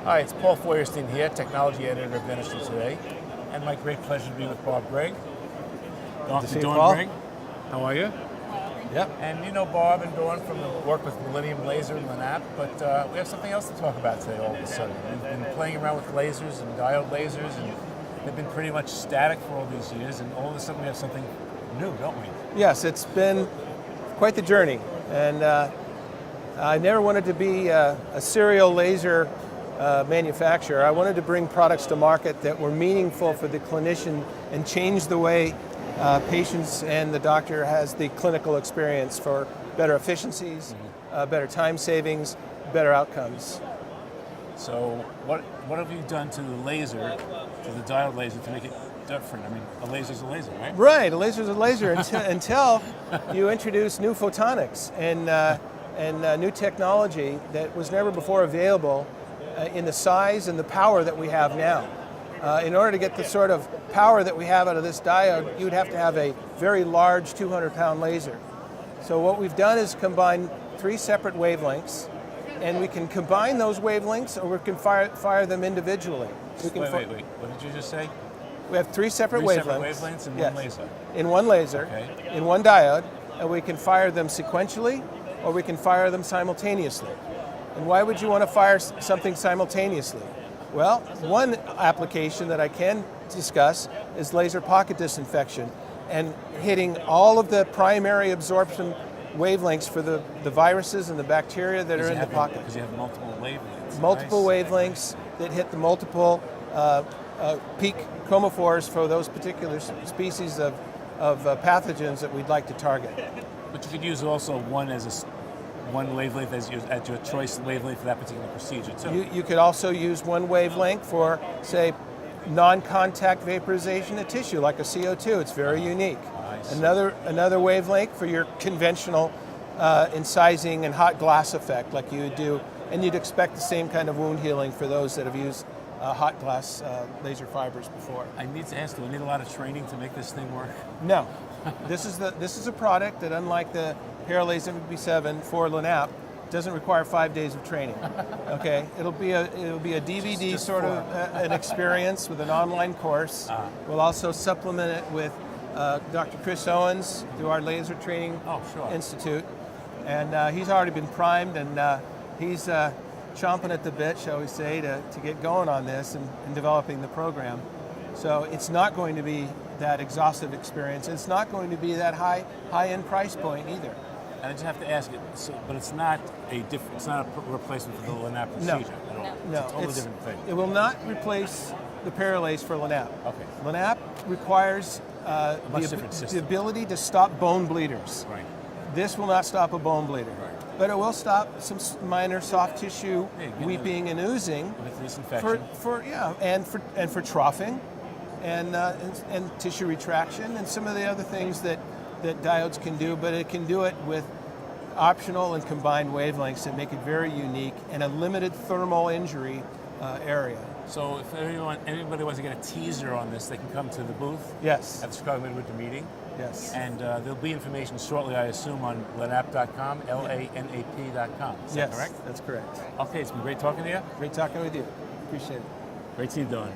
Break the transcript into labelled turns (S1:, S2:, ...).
S1: Hi, it's Paul Feuerstein here, Technology Editor of Dentistry Today, and my great pleasure to be with Bob Gregg. Dr. Dawn Gregg, how are you?
S2: Yep.
S1: And you know Bob and Dawn from the work with Millennium Laser and Lenap, but we have something else to talk about today all of a sudden. We've been playing around with lasers and diode lasers, and they've been pretty much static for all these years, and all of a sudden we have something new, don't we?
S2: Yes, it's been quite the journey, and I never wanted to be a serial laser manufacturer. I wanted to bring products to market that were meaningful for the clinician and change the way patients and the doctor has the clinical experience for better efficiencies, better time savings, better outcomes.
S1: So what have you done to the laser, to the diode laser, to make it different? I mean, a laser's a laser, right?
S2: Right, a laser's a laser until you introduce new photonics and new technology that was never before available in the size and the power that we have now. In order to get the sort of power that we have out of this diode, you would have to have a very large 200-pound laser. So what we've done is combine 3 separate wavelengths, and we can combine those wavelengths, or we can fire them individually.
S1: Wait. What did you just say?
S2: We have 3 separate wavelengths.
S1: Separate wavelengths in
S2: Yes.
S1: one laser.
S2: In one laser,
S1: Okay.
S2: in one diode, and we can fire them sequentially, or we can fire them simultaneously. And why would you want to fire something simultaneously? Well, one application that I can discuss is laser pocket disinfection and hitting all of the primary absorption wavelengths for the viruses and the bacteria that are in the pocket.
S1: Because you have multiple wavelengths.
S2: Multiple wavelengths that hit the multiple peak chromophores for those particular species of pathogens that we'd like to target.
S1: But you could use also one wavelength as your choice wavelength for that particular procedure too.
S2: You could also use one wavelength for, say, non-contact vaporization of tissue, like a CO2. It's very unique. Another wavelength for your conventional incising and hot glass effect, like you would do, and you'd expect the same kind of wound healing for those that have used hot glass laser fibers before.
S1: I need to ask, do we need a lot of training to make this thing work?
S2: No. This is a product that, unlike the Paralaser V7 for Lenap, doesn't require 5 days of training. Okay, it'll be a DVD
S1: just
S2: sort of an experience with an online course. We'll also supplement it with Dr. Chris Owens through our Laser Training Institute, and he's already been primed, and he's chomping at the bit, shall we say, to get going on this and developing the program. So it's not going to be that exhaustive experience. It's not going to be that high-end price point either.
S1: And I just have to ask it, but it's not a replacement for the Lenap procedure at all.
S2: No,
S1: it's a totally different thing.
S2: It will not replace the Paralaser for Lenap.
S1: Okay.
S2: Lenap requires the ability to stop bone bleeders.
S1: Right.
S2: This will not stop a bone bleeder.
S1: Right.
S2: But it will stop some minor soft tissue weeping and oozing
S1: with disinfection.
S2: and for troughing and tissue retraction and some of the other things that diodes can do, but it can do it with optional and combined wavelengths that make it very unique and a limited thermal injury area.
S1: So if anybody wants to get a teaser on this, they can come to the booth.
S2: Yes.
S1: At the Chicago Midwinter Meeting.
S2: Yes.
S1: And there'll be information shortly, I assume, on lenap.com, LANAP.com. Is that correct?
S2: That's correct.
S1: Okay, it's been great talking to you.
S2: Great talking with you. Appreciate it.
S1: Great seeing you, Dawn.